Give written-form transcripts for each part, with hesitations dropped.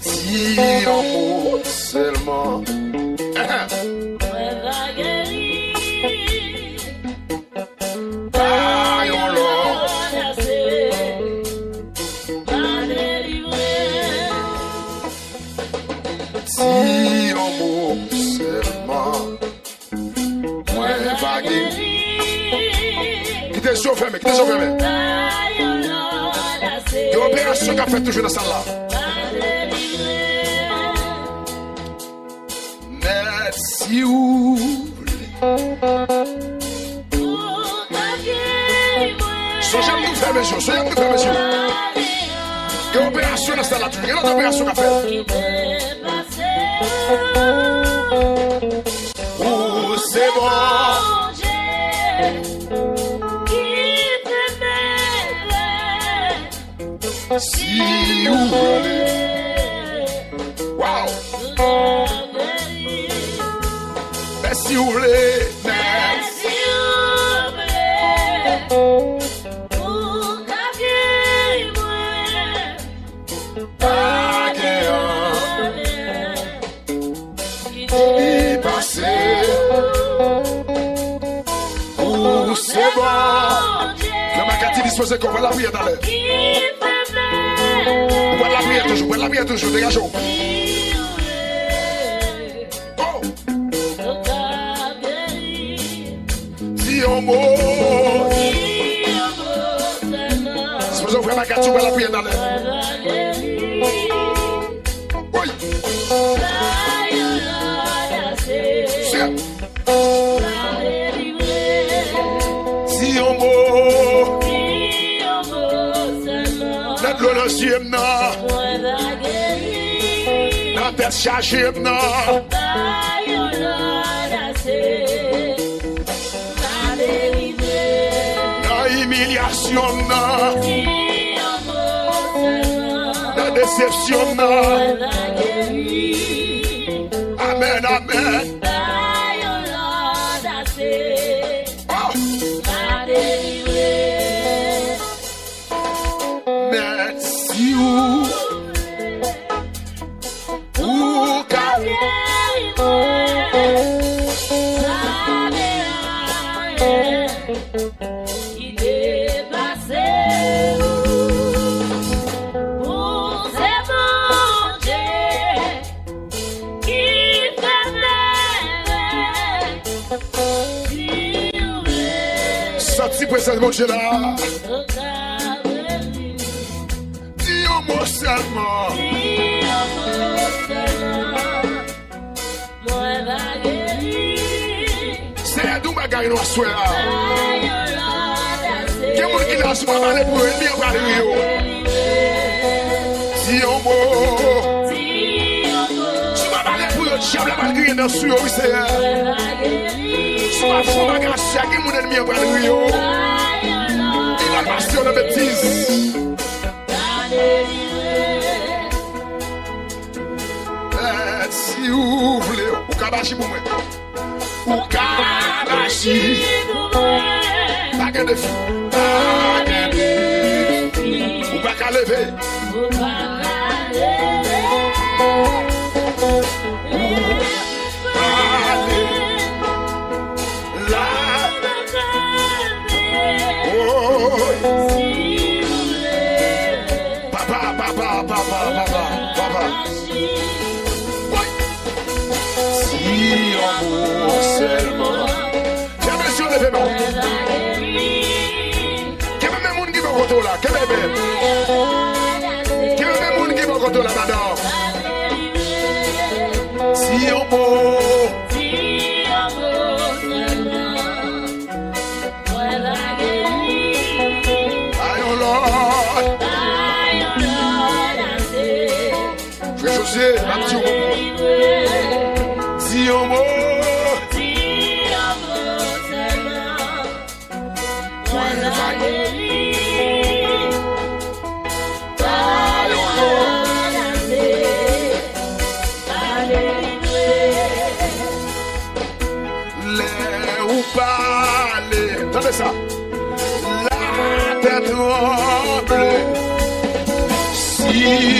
Si un mot seulement. Si un mot seulement. Qui t'es chauffé, mais qui t'es chauffé, mais. Il y a une opération qu'a fait toujours dans celle-là. Mais si vous voulez. Soyez nous faire mes yeux, soyez nous faire mes yeux. Il y a une opération dans celle-là, il y a une autre opération qu'a fait. Oh, c'est bon. Si vous voulez. Wow. Mais si vous voulez. Mais si vous voulez. Pour qu'à moi. Pagen. Il passe. Oh, c'est bon. Le magati disposé qu'on va la prière dans l'air. Pour la prière toujours, dégageons. Oh. Si on mot. Si vous ouvrez ma carte, pour la prière dans l'air. Oui. Si on mot. Le ciel la tête chargée la humiliation la déception. Amen, amen. Si présence mon Dieu là. Dis un mot seulement. C'est d'où ma gagne nous soir. Quel monde qui lance ma main pour lui en parler. Dis un mot. Tu m'as parlé pour le diable la malgré dans sur oui c'est. Ma foi, ma grâce, qui mon ennemi en parle de Rio. Il a passé la bêtise. Si vous voulez, ou kabashi pour moi. Ou kabashi. Pagen de fou. Pagen de fou. Ou pas qu'à lever. Ou pas qu'à lever. Papa. Si amour seulement. J'ai bien sûr les mains. Quel même monde qui va au là? Quel même monde qui va au là, madame? Si amour. José, la petite si on mot, les ou parler, attendez ça, la tête tremble.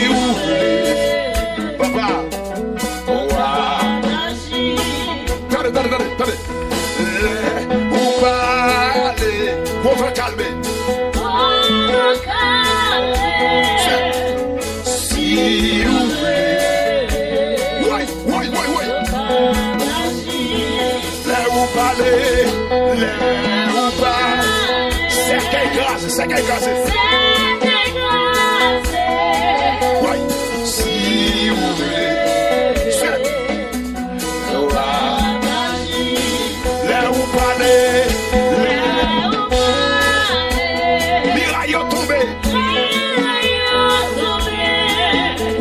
vous voulez, papa, attendez. Vous parlez, on va calmer. Si vous voulez, ouais. Là vous parlez, c'est qu'elle grâce. Ouais, si vous voulez, là vous parlez, miraille tombé.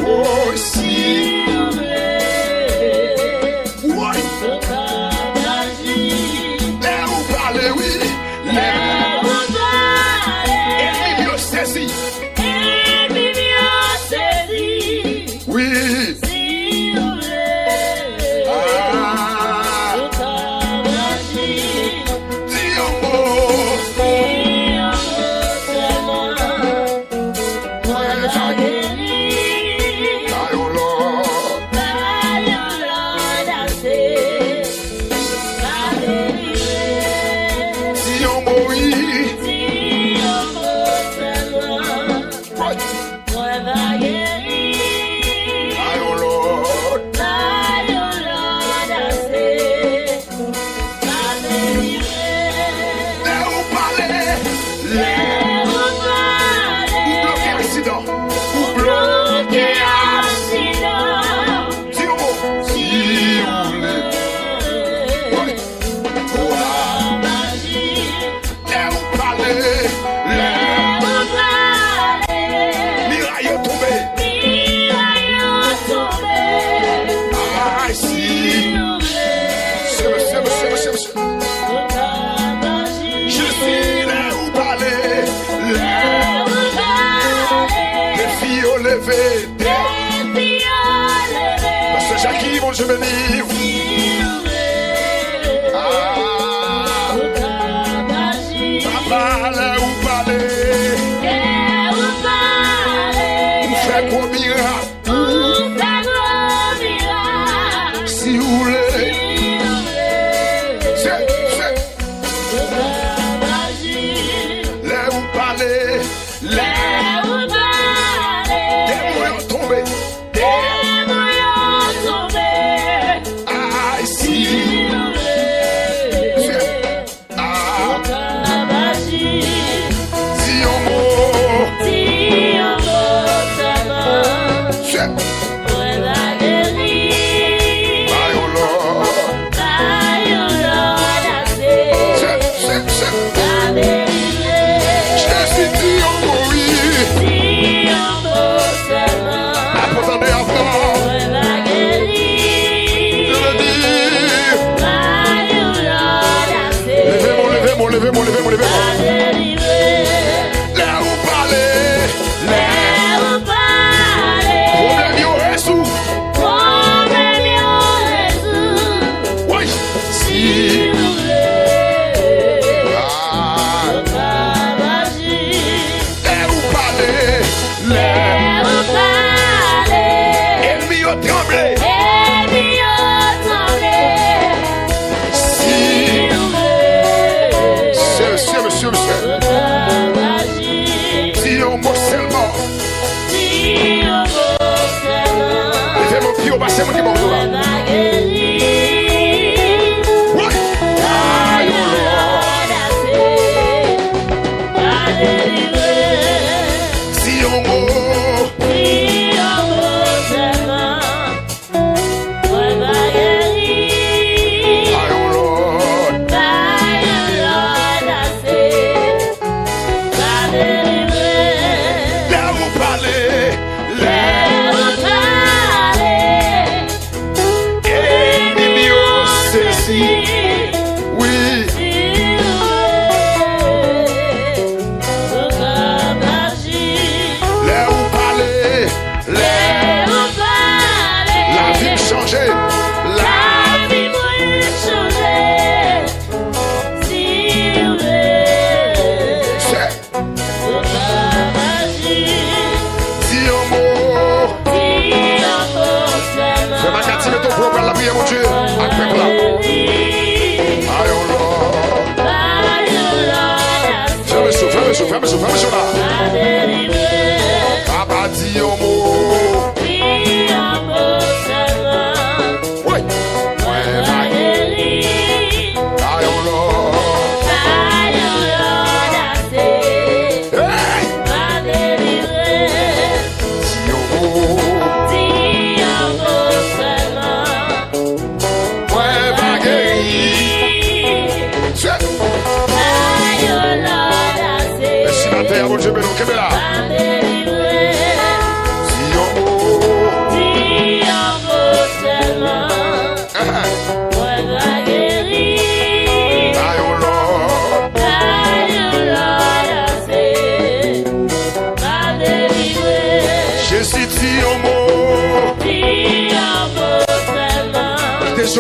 Oh, si vous voulez, ouais. Là vous parlez, oui. Oui. Parce que Jackie, mon je bénis. Papa, là où parler. Vous faites gros miracle. Si vous voulez. Là où parler.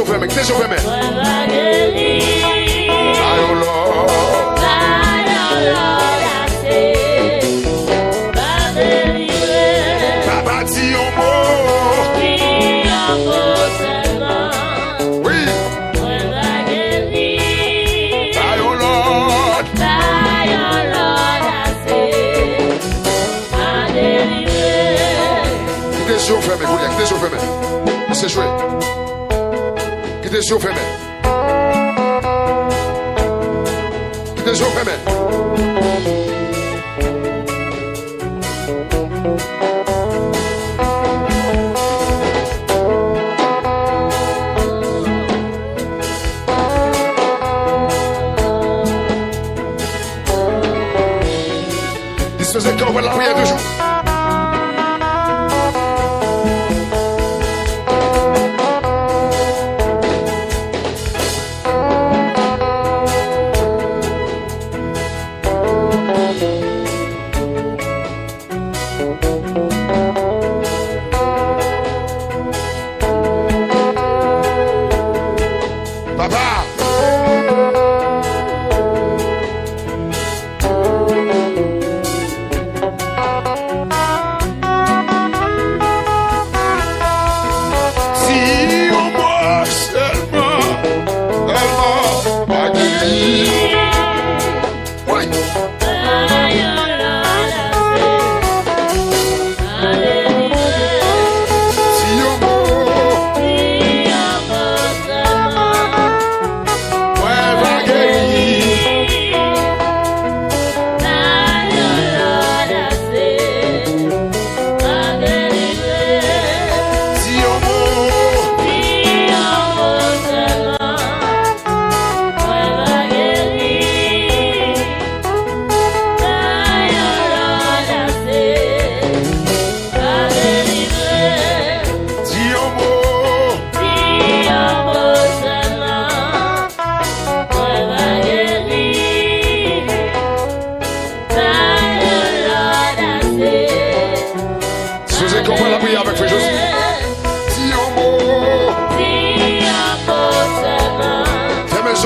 yeux fermés, tes yeux fermés. Aïe, oh Lord. Papa dit un mot. Oui. Aïe, oh Lord. Tes yeux fermés, Gouliac, tes yeux fermés. C'est joué. Tes yeux fermés. Tes yeux fermés. Disposez quand on va la prière de jour.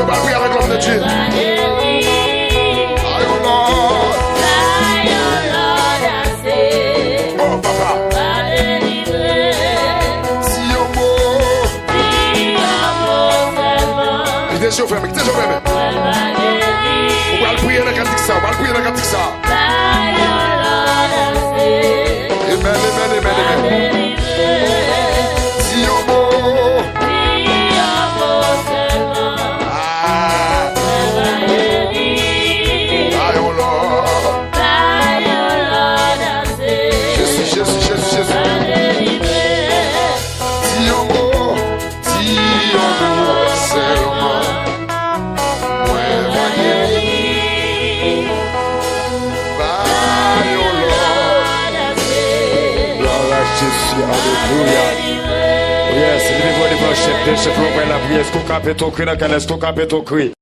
On va prier avec l'homme de Dieu. Oh papa. Si on mot. Des yeux fermés, des yeux fermés. On va prier dans le cantique ça, on va prier dans le cantique ça. Amen, amen, amen, amen. Si on mot. Alléluia. Yes, levez-vous les mains, chef, la prière. Est-ce qu'on capte ton cri, est-ce qu'on capte ton cri?